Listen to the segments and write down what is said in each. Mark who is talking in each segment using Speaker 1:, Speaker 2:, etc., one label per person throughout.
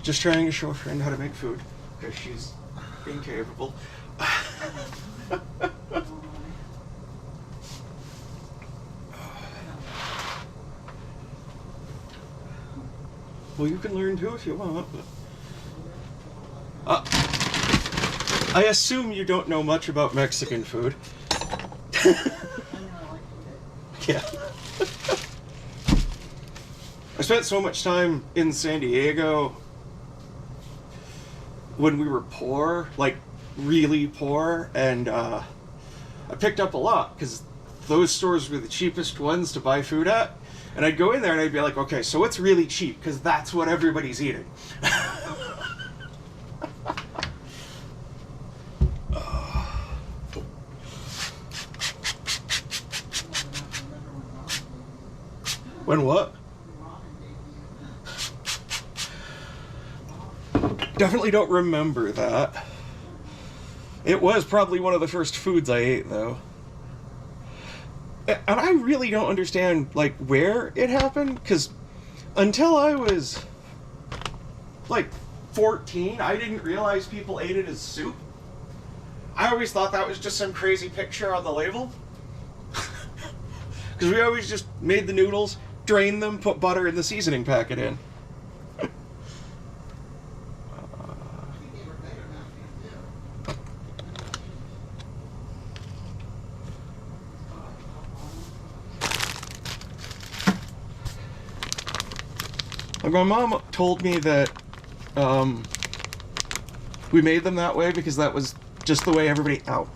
Speaker 1: Just trying to show a friend how to make food, because she's incapable. Well, you can learn too if you want, but... I assume you don't know much about Mexican food. Yeah. I spent so much time in San Diego when we were poor, like really poor, and I picked up a lot because those stores were the cheapest ones to buy food at. And I'd go in there and I'd be like, okay, so what's really cheap? Because that's what everybody's eating. When what? Definitely don't remember that. It was probably one of the first foods I ate, though. And I really don't understand, like, where it happened, because until I was, like, 14, I didn't realize people ate it as soup. I always thought that was just some crazy picture on the label. Because we always just made the noodles, drained them, put butter in the seasoning packet in. My mom told me that we made them that way because that was just the way everybody out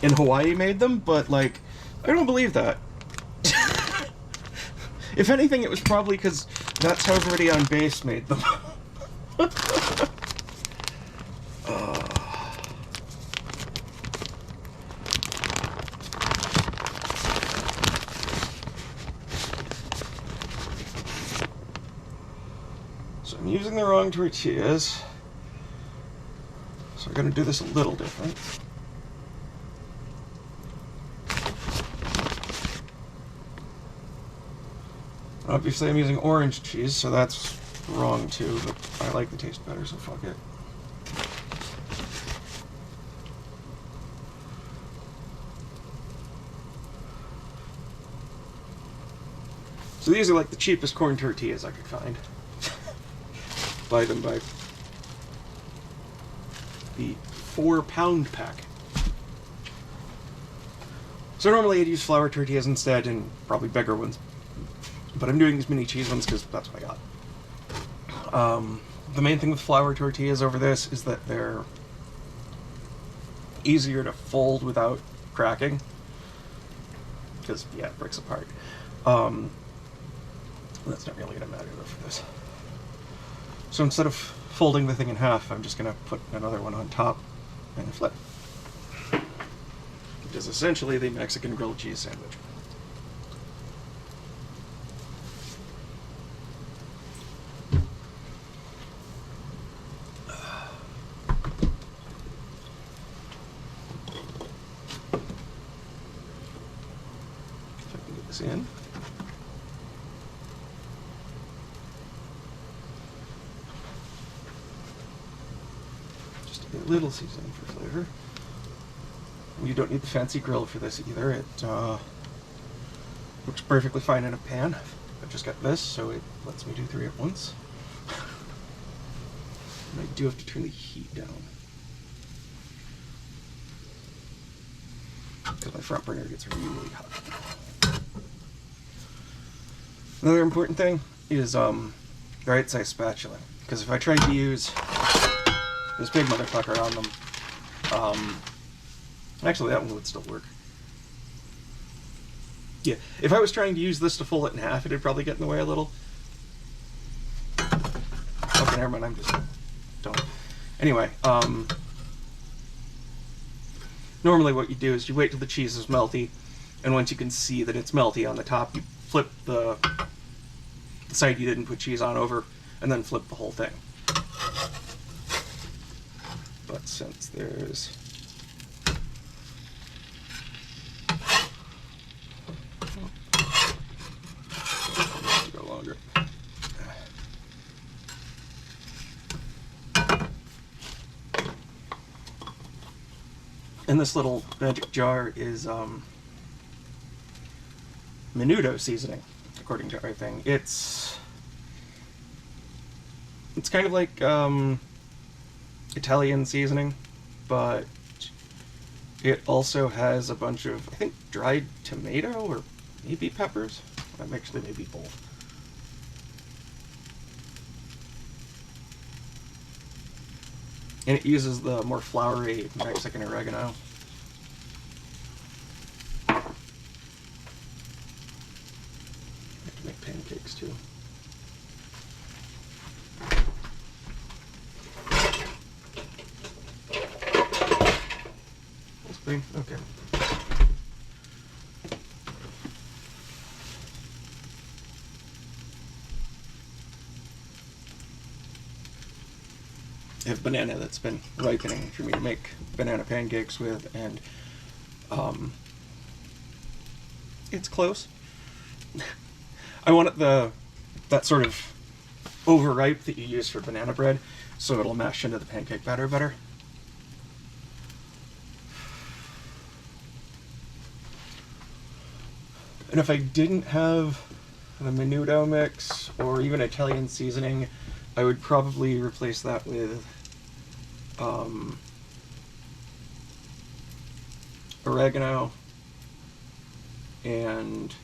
Speaker 1: in Hawaii made them, but, like, I don't believe that. If anything, it was probably because that's how everybody on base made them. So I'm using the wrong tortillas. So we're going to do this a little different. Obviously I'm using orange cheese, so that's wrong too, but I like the taste better, so fuck it. So these are like the cheapest corn tortillas I could find. Buy them by the 4-pound pack. So normally I'd use flour tortillas instead, and probably bigger ones. But I'm doing these mini cheese ones because that's what I got. The main thing with flour tortillas over this is that they're easier to fold without cracking. Because, yeah, it breaks apart. That's not really going to matter though for this. So instead of folding the thing in half, I'm just going to put another one on top and flip. Which is essentially the Mexican grilled cheese sandwich. In. Just a little seasoning for flavor. You don't need the fancy grill for this either. It works perfectly fine in a pan. I've just got this, so it lets me do 3 at once. And I do have to turn the heat down, because my front burner gets really hot. Another important thing is the right size spatula, because if I tried to use this big motherfucker on them, actually that one would still work. Yeah, if I was trying to use this to fold it in half, it'd probably get in the way a little. Okay, never mind, I'm just don't. Anyway, normally what you do is you wait till the cheese is melty, and once you can see that it's melty on the top, you flip the side you didn't put cheese on over, and then flip the whole thing. But since there's go longer. And this little magic jar is menudo seasoning, according to our thing. It's kind of like Italian seasoning, but it also has a bunch of, I think, dried tomato or maybe peppers. Actually, maybe both. And it uses the more floury Mexican oregano. I have to make pancakes too. Okay. I have banana that's been ripening for me to make banana pancakes with, and it's close. I want it that sort of overripe that you use for banana bread, so it'll mash into the pancake batter better. And if I didn't have the menudo mix or even Italian seasoning, I would probably replace that with oregano and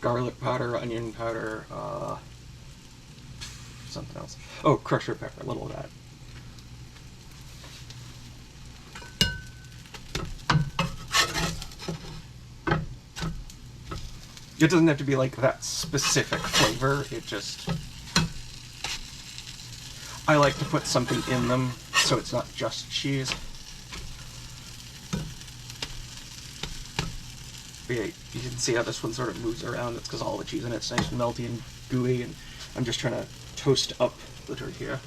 Speaker 1: garlic powder, onion powder, something else. Oh, crushed red pepper, a little of that. It doesn't have to be like that specific flavor, it just... I like to put something in them so it's not just cheese. But yeah, you can see how this one sort of moves around. It's because all the cheese in it's nice and melty and gooey, and I'm just trying to toast up the tortilla.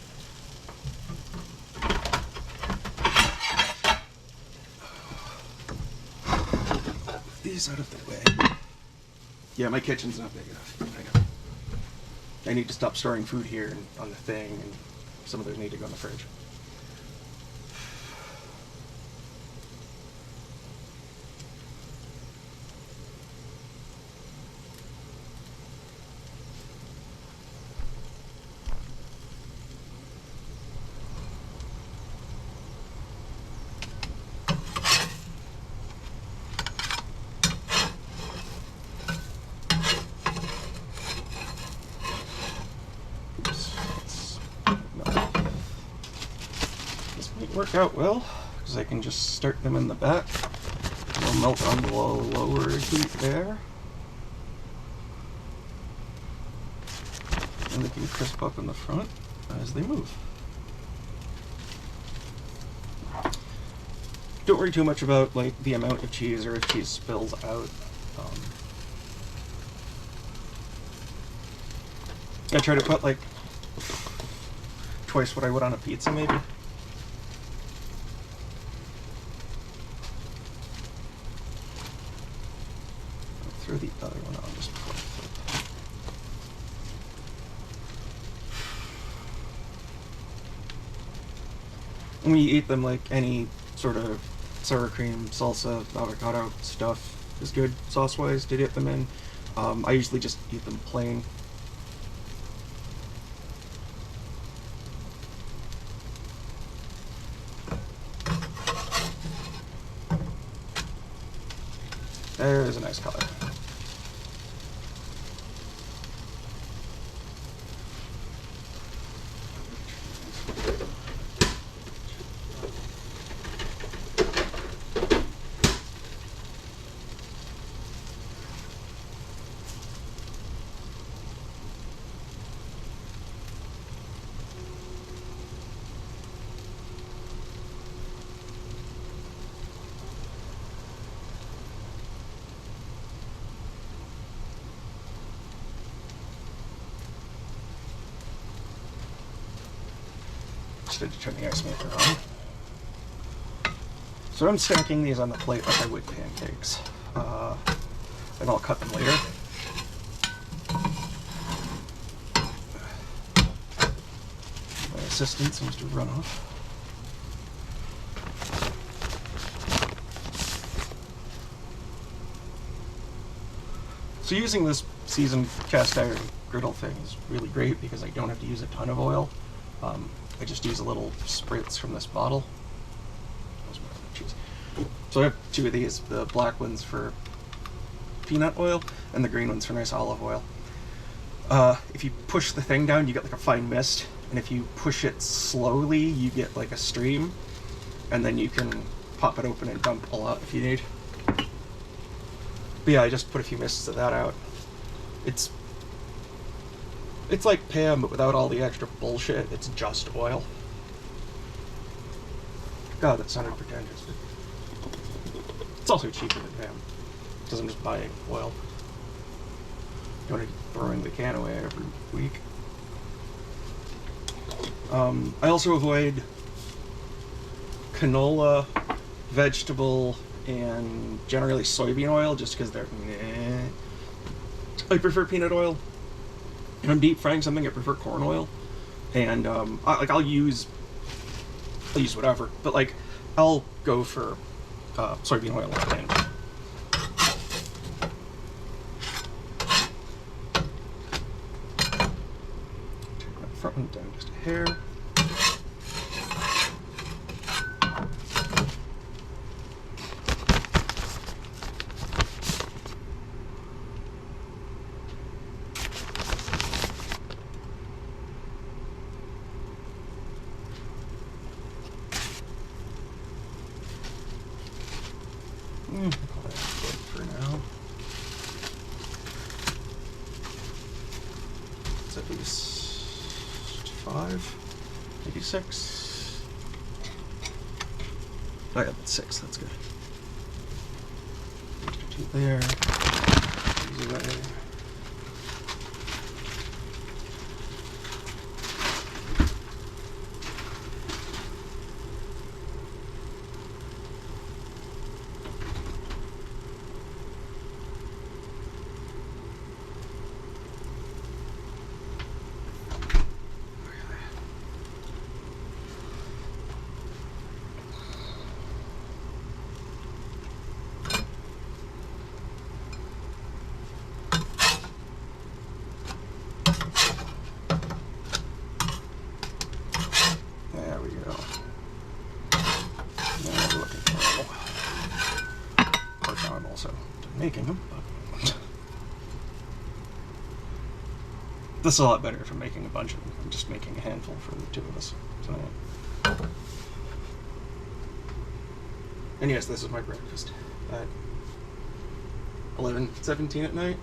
Speaker 1: Move these out of the way. Yeah, my kitchen's not big enough. I need to stop storing food here and on the thing, and some of those need to go in the fridge. Work out well, because I can just start them in the back. They'll melt on the lower heat there. And they can crisp up in the front as they move. Don't worry too much about like the amount of cheese or if cheese spills out. I try to put like twice what I would on a pizza, maybe. Throw the other one on just before I flip. When you eat them, like any sort of sour cream, salsa, avocado stuff is good sauce-wise to dip them in. I usually just eat them plain. There's a nice color. Just to turn the ice maker on. So I'm stacking these on the plate like I would pancakes. And I'll cut them later. My assistant seems to run off. So using this seasoned cast iron griddle thing is really great because I don't have to use a ton of oil. I just use a little spritz from this bottle. So I have two of these, the black ones for peanut oil and the green ones for nice olive oil. If you push the thing down, you get like a fine mist, and if you push it slowly, you get like a stream, and then you can pop it open and dump a lot if you need. But yeah, I just put a few mists of that out. It's like Pam, but without all the extra bullshit. It's just oil. God, that sounded pretentious. But it's also cheaper than Pam, because I'm just buying oil. You don't need throwing the can away every week. I also avoid canola, vegetable, and generally soybean oil just because they're meh. I prefer peanut oil. If I'm deep frying something, I prefer corn oil. And I'll use whatever, but like I'll go for soybean oil and front one down just a hair. I'll call that good for now. It's at least 5, maybe 6. Oh yeah, that's 6, that's good. 2 there. These away. Making them, but this is a lot better if I'm making a bunch of them. I'm just making a handful for the 2 of us. So, and yes, this is my breakfast at 11:17 at night.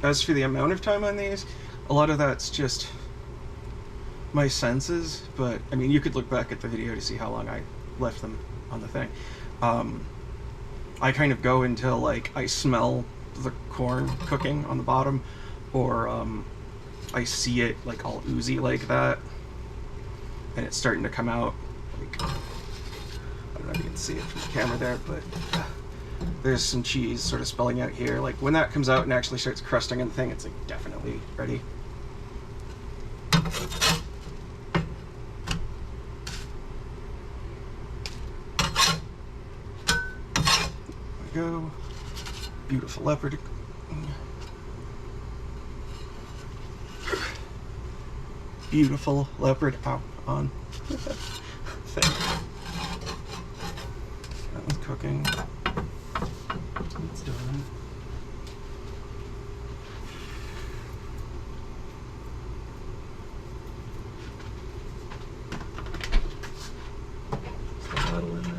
Speaker 1: As for the amount of time on these, a lot of that's just my senses, but I mean, you could look back at the video to see how long I left them on the thing. I kind of go until like I smell the corn cooking on the bottom, or I see it like all oozy like that, and it's starting to come out. Like, I don't know if you can see it from the camera there, but there's some cheese sort of spilling out here. Like when that comes out and actually starts crusting on the thing, it's like definitely ready. There we go. Beautiful leopard. Beautiful leopard out on thing. That one's cooking. It's done. There's the bottle in there.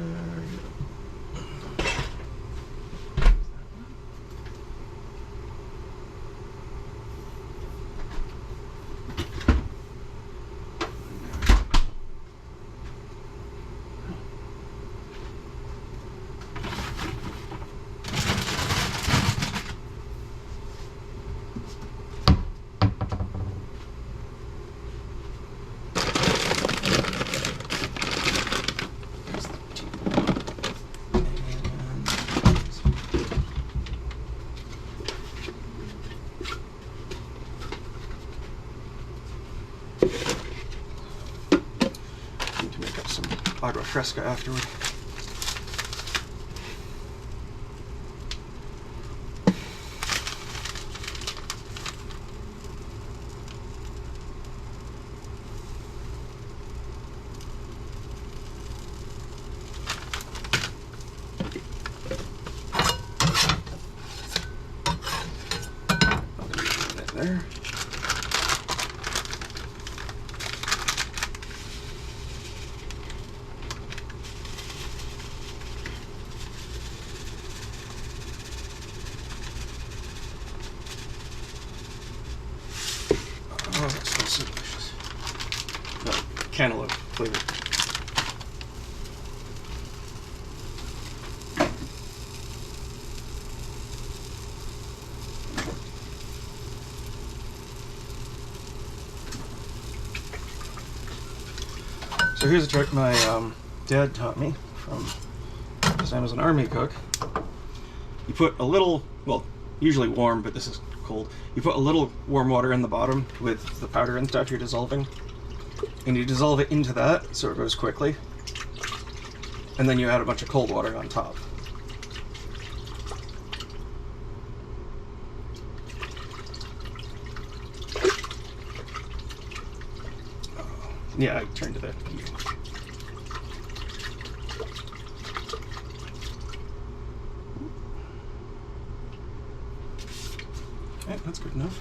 Speaker 1: Need to make up some agua fresca afterward. There. Oh, that smells so delicious. Cantaloupe flavor. So here's a trick my dad taught me from his time as an army cook. You put a little, well, usually warm, but this is cold. You put a little warm water in the bottom with the powder and stuff you're dissolving, and you dissolve it into that so it goes quickly, and then you add a bunch of cold water on top. Yeah, I turned to the heat. Okay, that's good enough.